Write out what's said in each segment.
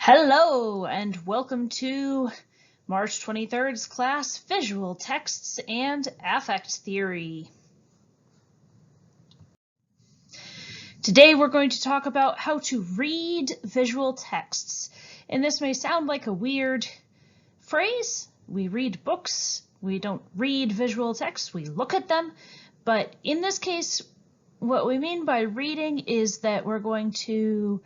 Hello and welcome to March 23rd's class, Visual Texts and Affect Theory. Today we're going to talk about how to read visual texts. And this may sound like a weird phrase. We read books. We don't read visual texts. We look at them. But in this case, what we mean by reading is that we're going to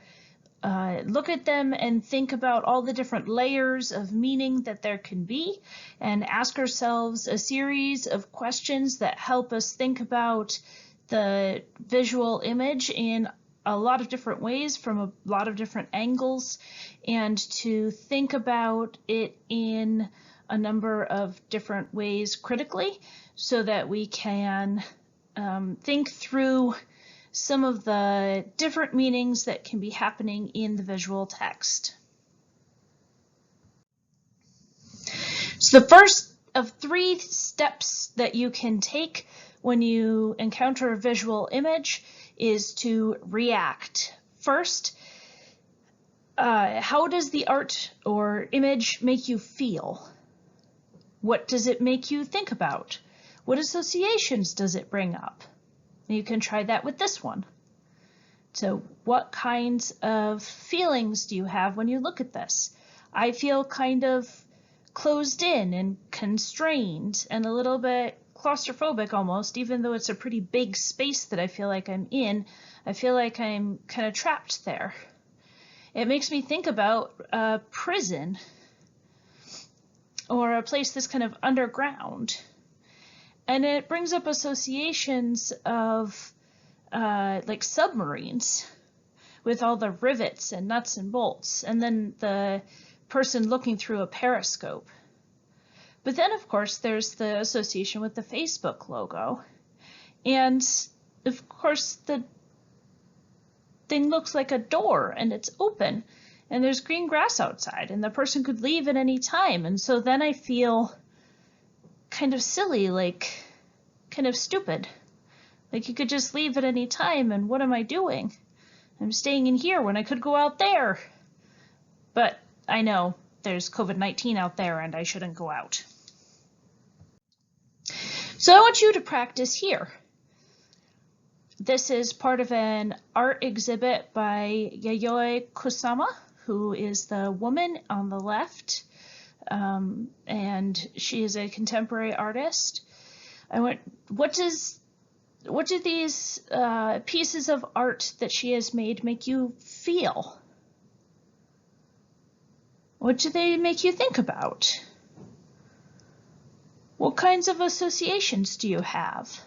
look at them and think about all the different layers of meaning that there can be and ask ourselves a series of questions that help us think about the visual image in a lot of different ways from a lot of different angles, and to think about it in a number of different ways critically so that we can think through some of the different meanings that can be happening in the visual text. So the first of 3 steps that you can take when you encounter a visual image is to react. First, how does the art or image make you feel? What does it make you think about? What associations does it bring up? You can try that with this one. So what kinds of feelings do you have when you look at this? I feel kind of closed in and constrained and a little bit claustrophobic almost, even though it's a pretty big space that I feel like I'm in. I feel like I'm kind of trapped there. It makes me think about a prison or a place that's kind of underground. And it brings up associations of like submarines with all the rivets and nuts and bolts, and then the person looking through a periscope. But then, of course, there's the association with the Facebook logo. And, of course, the thing looks like a door, and it's open, and there's green grass outside, and the person could leave at any time. And so then I feel kind of silly, like kind of stupid. Like you could just leave at any time, and what am I doing? I'm staying in here when I could go out there. But I know there's COVID-19 out there and I shouldn't go out. So I want you to practice here. This is part of an art exhibit by Yayoi Kusama, who is the woman on the left. And she is a contemporary artist. What do these pieces of art that she has made make you feel? What do they make you think about? What kinds of associations do you have?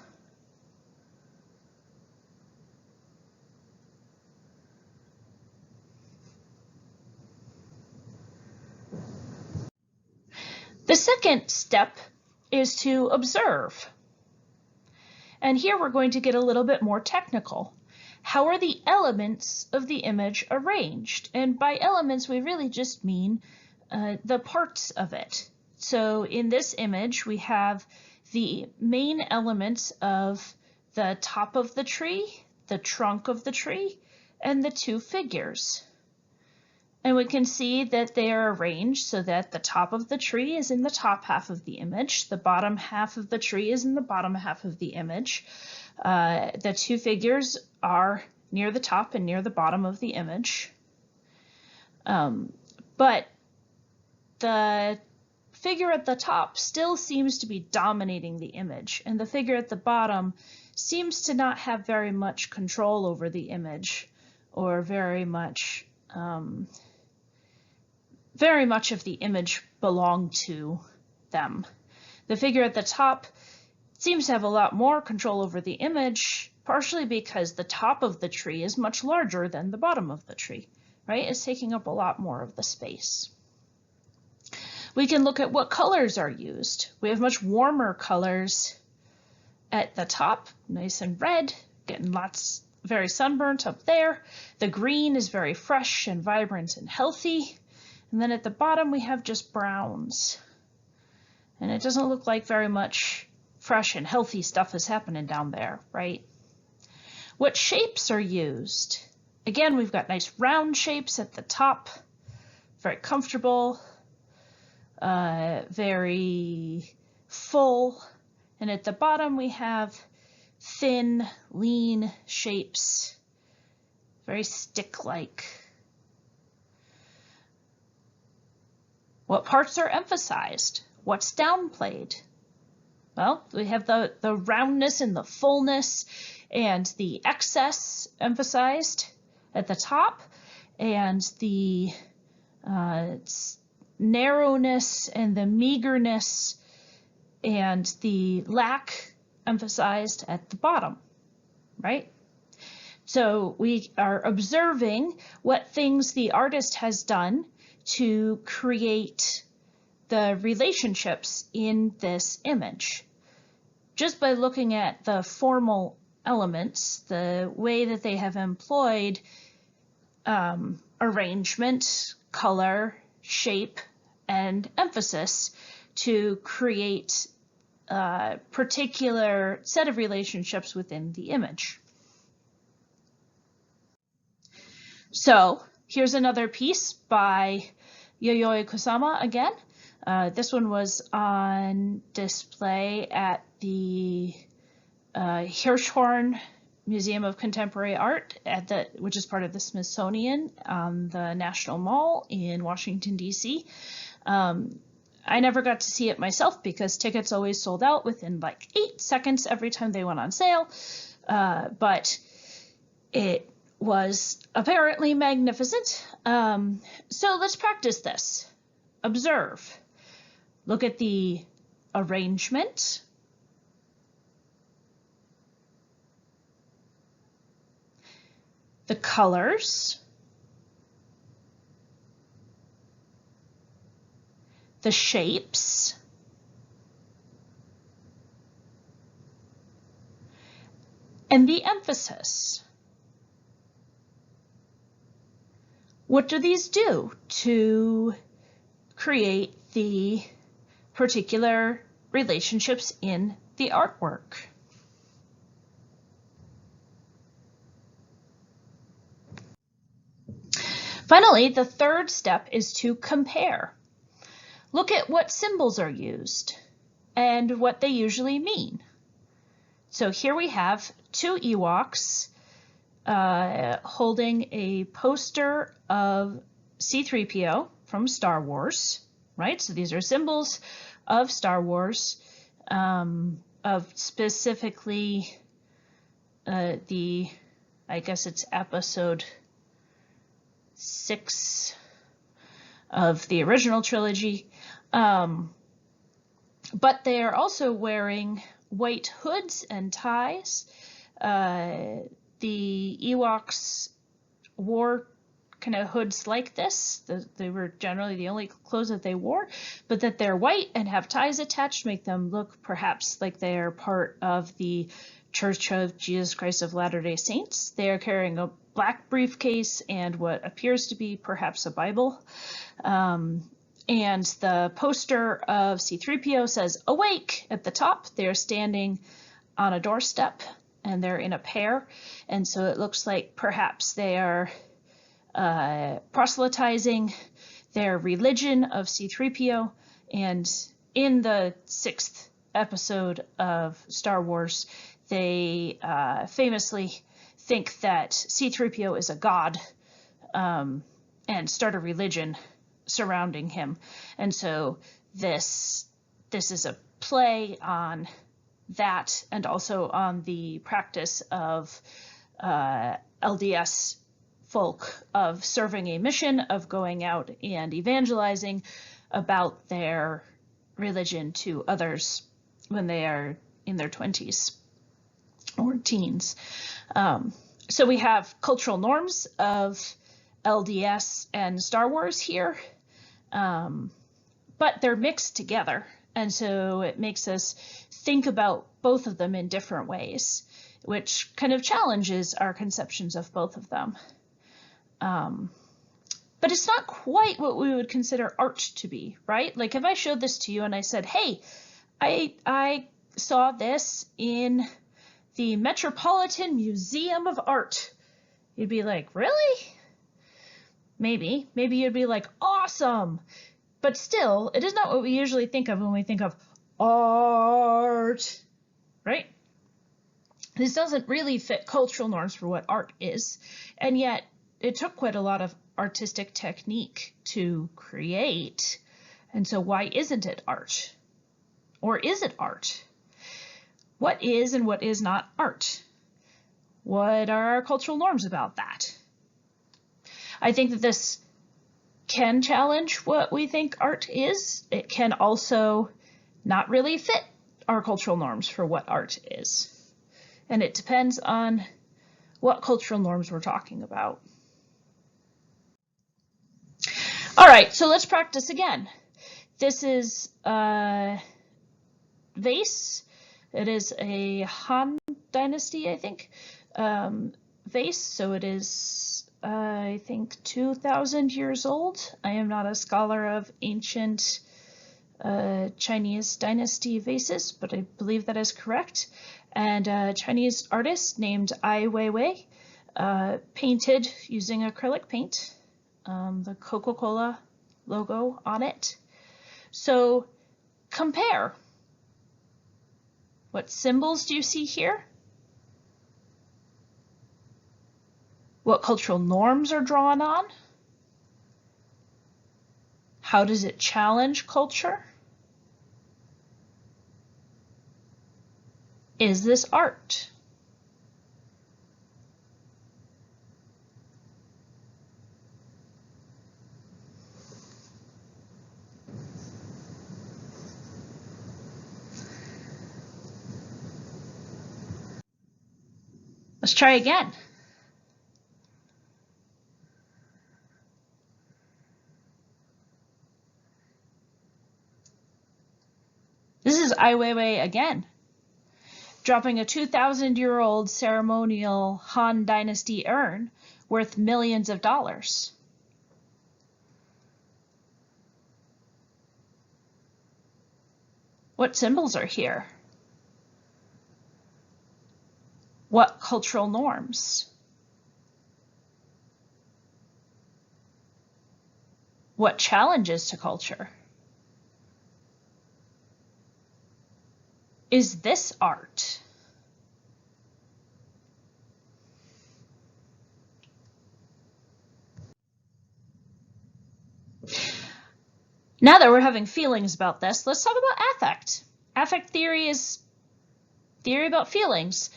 The second step is to observe. And here we're going to get a little bit more technical. How are the elements of the image arranged? And by elements, we really just mean the parts of it. So in this image, we have the main elements of the top of the tree, the trunk of the tree, and the 2 figures. And we can see that they are arranged so that the top of the tree is in the top half of the image, the bottom half of the tree is in the bottom half of the image. The 2 figures are near the top and near the bottom of the image. But the figure at the top still seems to be dominating the image, and the figure at the bottom seems to not have very much control over the image, or very much of the image belong to them. The figure at the top seems to have a lot more control over the image, partially because the top of the tree is much larger than the bottom of the tree, right? It's taking up a lot more of the space. We can look at what colors are used. We have much warmer colors at the top, nice and red, getting very sunburnt up there. The green is very fresh and vibrant and healthy. And then at the bottom, we have just browns. And it doesn't look like very much fresh and healthy stuff is happening down there, right? What shapes are used? Again, we've got nice round shapes at the top, very comfortable, very full. And at the bottom we have thin, lean shapes, very stick-like. What parts are emphasized? What's downplayed? Well, we have the roundness and the fullness and the excess emphasized at the top, and the narrowness and the meagerness and the lack emphasized at the bottom, right? So we are observing what things the artist has done to create the relationships in this image. Just by looking at the formal elements, the way that they have employed arrangement, color, shape, and emphasis to create a particular set of relationships within the image. So here's another piece by Yayoi Kusama again. This one was on display at the Hirshhorn Museum of Contemporary Art, which is part of the Smithsonian on the National Mall in Washington, D.C. I never got to see it myself because tickets always sold out within like 8 seconds every time they went on sale, but it was apparently magnificent. So let's practice this. Observe. Look at the arrangement. The colors. The shapes. And the emphasis. What do these do to create the particular relationships in the artwork? Finally, the third step is to compare. Look at what symbols are used and what they usually mean. So here we have 2 Ewoks holding a poster of C-3PO from Star Wars, right? So these are symbols of Star Wars, of specifically I guess it's episode 6 of the original trilogy. But they are also wearing white hoods and ties. The Ewoks wore kind of hoods like this. They were generally the only clothes that they wore, but that they're white and have ties attached make them look perhaps like they are part of the Church of Jesus Christ of Latter-day Saints. They are carrying a black briefcase and what appears to be perhaps a Bible. And the poster of C-3PO says "Awake" at the top. They're standing on a doorstep and they're in a pair. And so it looks like perhaps they are proselytizing their religion of C-3PO. And in the 6th episode of Star Wars, they famously think that C-3PO is a god and start a religion surrounding him. And so this is a play on that and also on the practice of LDS folk of serving a mission, of going out and evangelizing about their religion to others when they are in their 20s or teens. So we have cultural norms of LDS and Star Wars here, but they're mixed together. And so it makes us think about both of them in different ways, which kind of challenges our conceptions of both of them. But it's not quite what we would consider art to be, right? Like if I showed this to you and I said, hey, I saw this in the Metropolitan Museum of Art, you'd be like, really? Maybe you'd be like, awesome. But still, it is not what we usually think of when we think of art, right? This doesn't really fit cultural norms for what art is. And yet it took quite a lot of artistic technique to create. And so why isn't it art? Or is it art? What is and what is not art? What are our cultural norms about that? I think that this can challenge what we think art is. It can also not really fit our cultural norms for what art is. And it depends on what cultural norms we're talking about. All right, so let's practice again. This is a vase. It is a Han Dynasty, I think, vase. So it is, I think, 2,000 years old. I am not a scholar of ancient Chinese dynasty vases, but I believe that is correct. And a Chinese artist named Ai Weiwei painted using acrylic paint, the Coca-Cola logo on it. So compare. What symbols do you see here? What cultural norms are drawn on? How does it challenge culture? Is this art? Let's try again. This is Ai Weiwei again, dropping a 2,000-year-old ceremonial Han Dynasty urn worth millions of dollars. What symbols are here? What cultural norms? What challenges to culture? Is this art? Now that we're having feelings about this, let's talk about affect. Affect theory is theory about feelings.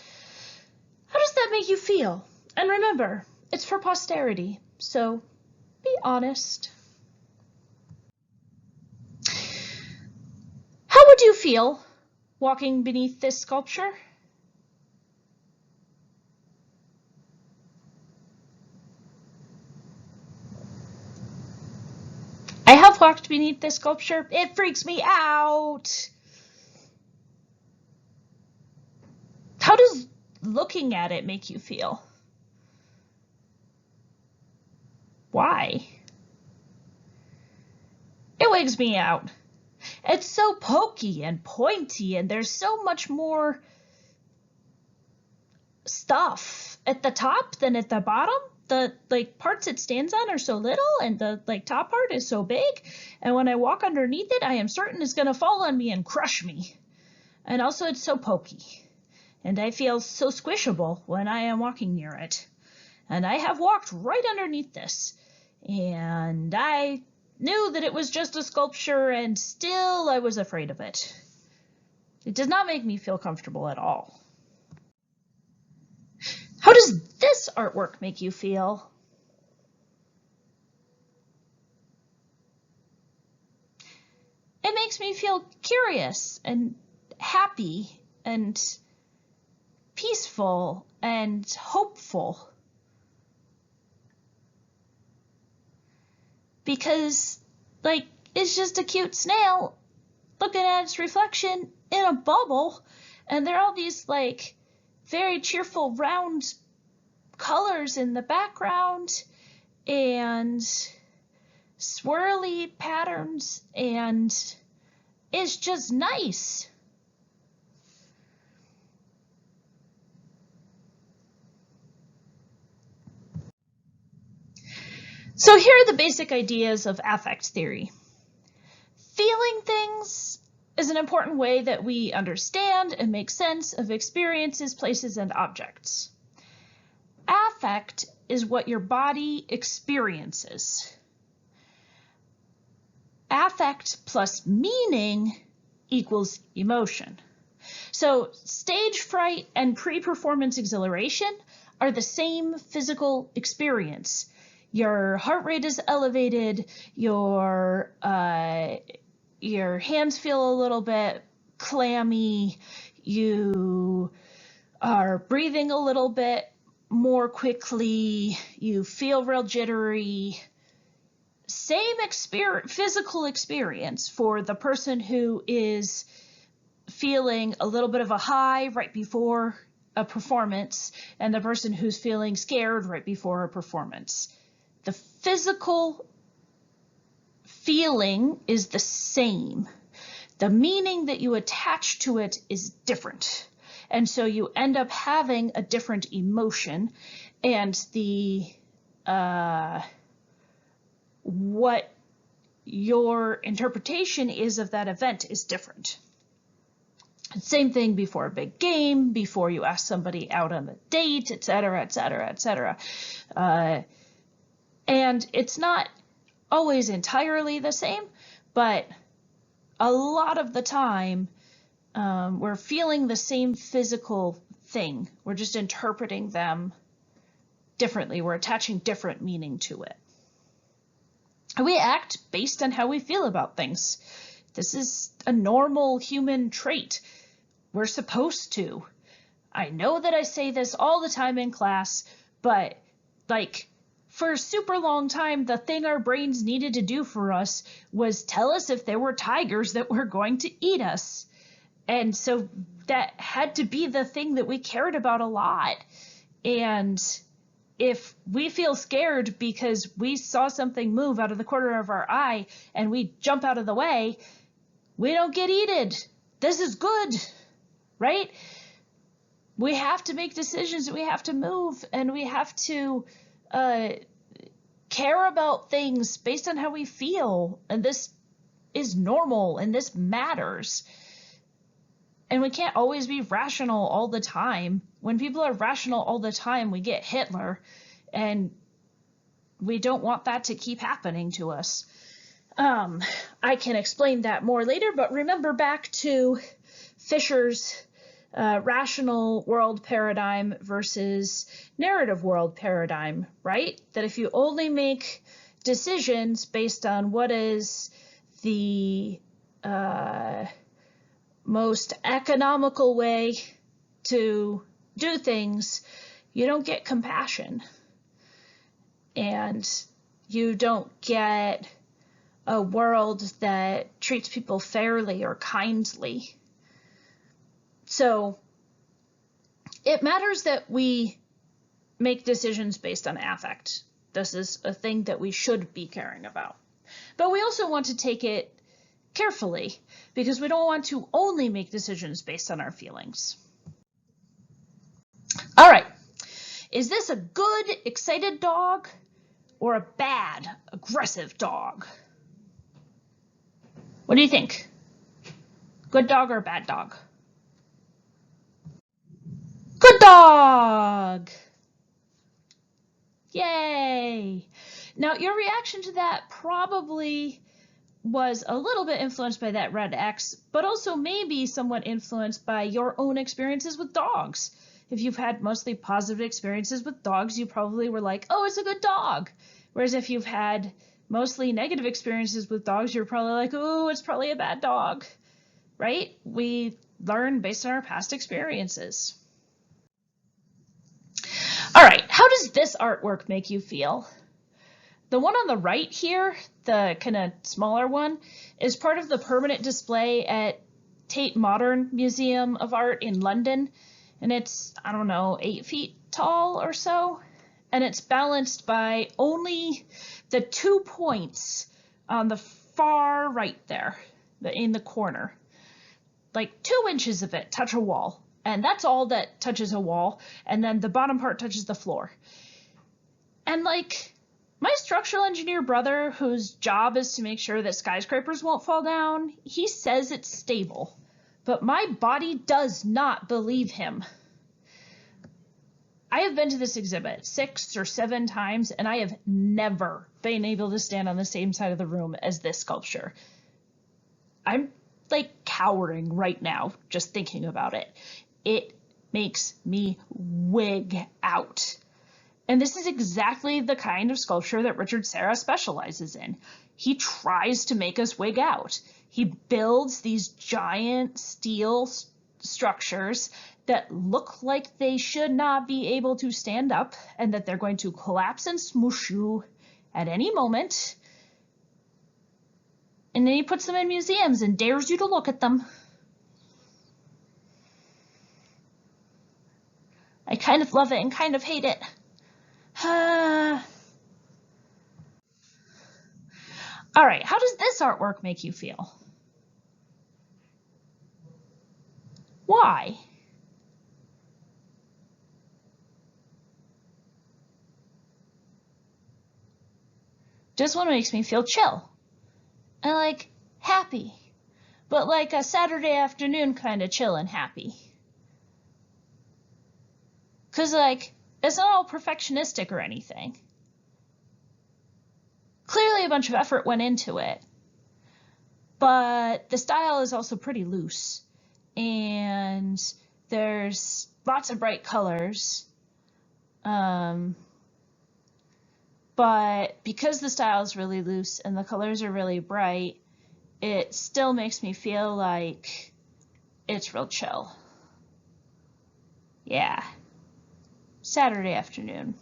How does that make you feel? And remember, it's for posterity, so be honest. How would you feel walking beneath this sculpture? I have walked beneath this sculpture. It freaks me out. How does looking at it make you feel? Why? It wigs me out. It's so pokey and pointy, and there's so much more stuff at the top than at the bottom. The parts it stands on are so little, and the top part is so big, and when I walk underneath it, I am certain it's going to fall on me and crush me. And also it's so pokey, and I feel so squishable when I am walking near it. And I have walked right underneath this, and I knew that it was just a sculpture, and still I was afraid of it. It does not make me feel comfortable at all. How does this artwork make you feel? It makes me feel curious and happy and peaceful and hopeful. Because, it's just a cute snail looking at its reflection in a bubble, and there are all these, very cheerful round colors in the background, and swirly patterns, and it's just nice. So here are the basic ideas of affect theory. Feeling things is an important way that we understand and make sense of experiences, places, and objects. Affect is what your body experiences. Affect plus meaning equals emotion. So stage fright and pre-performance exhilaration are the same physical experience. Your heart rate is elevated, your hands feel a little bit clammy, you are breathing a little bit more quickly, you feel real jittery. Same physical experience for the person who is feeling a little bit of a high right before a performance and the person who's feeling scared right before a performance. The physical feeling is the same. The meaning that you attach to it is different. And so you end up having a different emotion, and what your interpretation is of that event is different. Same thing before a big game, before you ask somebody out on a date, etc., etc., etc. And it's not always entirely the same, but a lot of the time we're feeling the same physical thing. We're just interpreting them differently. We're attaching different meaning to it. We act based on how we feel about things. This is a normal human trait. We're supposed to. I know that I say this all the time in class, but like for a super long time, the thing our brains needed to do for us was tell us if there were tigers that were going to eat us. And so that had to be the thing that we cared about a lot. And if we feel scared because we saw something move out of the corner of our eye and we jump out of the way, we don't get eaten. This is good, right? We have to make decisions, we have to move, and we have to care about things based on how we feel. And this is normal, and this matters. And we can't always be rational all the time. When people are rational all the time, we get Hitler, and we don't want that to keep happening to us. I can explain that more later, but remember back to Fisher's rational world paradigm versus narrative world paradigm, right? That if you only make decisions based on what is the most economical way to do things, you don't get compassion, and you don't get a world that treats people fairly or kindly. So it matters that we make decisions based on affect. This is a thing that we should be caring about. But we also want to take it carefully, because we don't want to only make decisions based on our feelings. All right, is this a good, excited dog or a bad, aggressive dog? What do you think? Good dog or bad dog? Good dog! Yay! Now, your reaction to that probably was a little bit influenced by that red X, but also maybe somewhat influenced by your own experiences with dogs. If you've had mostly positive experiences with dogs, you probably were like, oh, it's a good dog. Whereas if you've had mostly negative experiences with dogs, you're probably like, oh, it's probably a bad dog, right? We learn based on our past experiences. All right, how does this artwork make you feel? The one on the right here, the kind of smaller one, is part of the permanent display at Tate Modern Museum of Art in London. And it's, I don't know, 8 feet tall or so. And it's balanced by only the 2 points on the far right there, in the corner. Like 2 inches of it touch a wall. And that's all that touches a wall. And then the bottom part touches the floor. And like, My structural engineer brother, whose job is to make sure that skyscrapers won't fall down, he says it's stable, but my body does not believe him. I have been to this exhibit 6 or 7 times, and I have never been able to stand on the same side of the room as this sculpture. I'm like cowering right now just thinking about it. It makes me wig out. And this is exactly the kind of sculpture that Richard Serra specializes in. He tries to make us wig out. He builds these giant steel structures that look like they should not be able to stand up and that they're going to collapse and smoosh you at any moment. And then he puts them in museums and dares you to look at them. I kind of love it and kind of hate it. All right, how does this artwork make you feel? Why? This one makes me feel chill and like happy, but like a Saturday afternoon kind of chill and happy. 'Cause like, it's not all perfectionistic or anything. Clearly a bunch of effort went into it, but the style is also pretty loose and there's lots of bright colors. But because the style is really loose and the colors are really bright, it still makes me feel like it's real chill. Yeah. Saturday afternoon.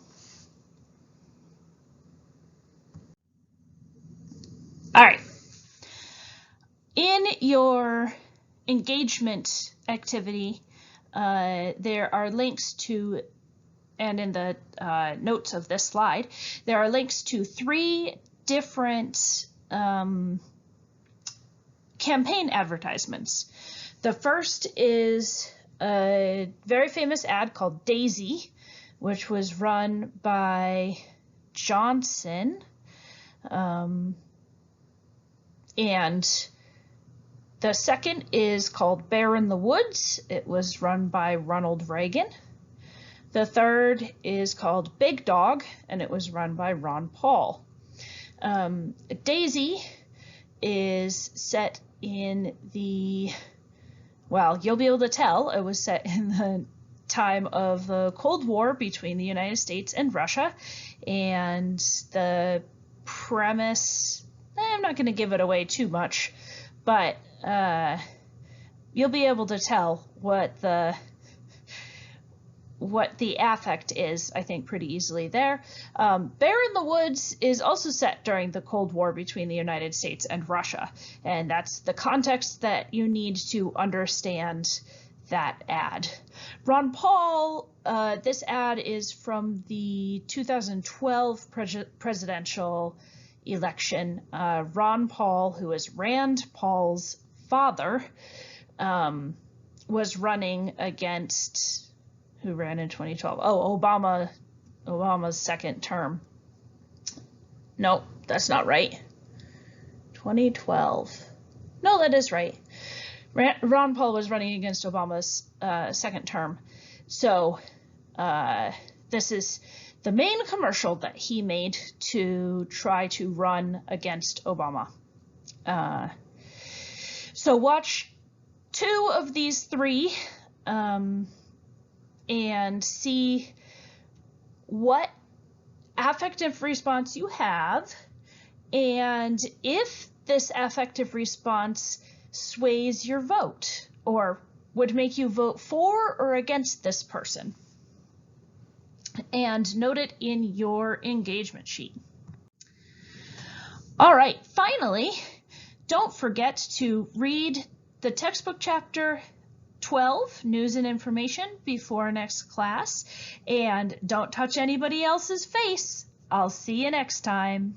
All right. In your engagement activity, there are links to, and in the notes of this slide, there are links to 3 different campaign advertisements. The first is a very famous ad called Daisy, which was run by Johnson. And the second is called Bear in the Woods. It was run by Ronald Reagan. The third is called Big Dog, and it was run by Ron Paul. Daisy is set in the, well, you'll be able to tell it was set in the time of the Cold War between the United States and Russia, and the premise, I'm not going to give it away too much, but you'll be able to tell what the affect is, I think, pretty easily there. Bear in the Woods is also set during the Cold War between the United States and Russia, and that's the context that you need to understand that ad. Ron Paul, this ad is from the 2012 presidential election. Ron Paul, who is Rand Paul's father, was running against, who ran in 2012? Oh, Obama's second term. Nope, that's not right. 2012. No, that is right. Ron Paul was running against Obama's second term. So this is the main commercial that he made to try to run against Obama. So watch 2 of these 3 and see what affective response you have, and if this affective response sways your vote or would make you vote for or against this person. And note it in your engagement sheet. All right, finally, don't forget to read the textbook chapter 12, News and Information, before next class, and don't touch anybody else's face. I'll see you next time.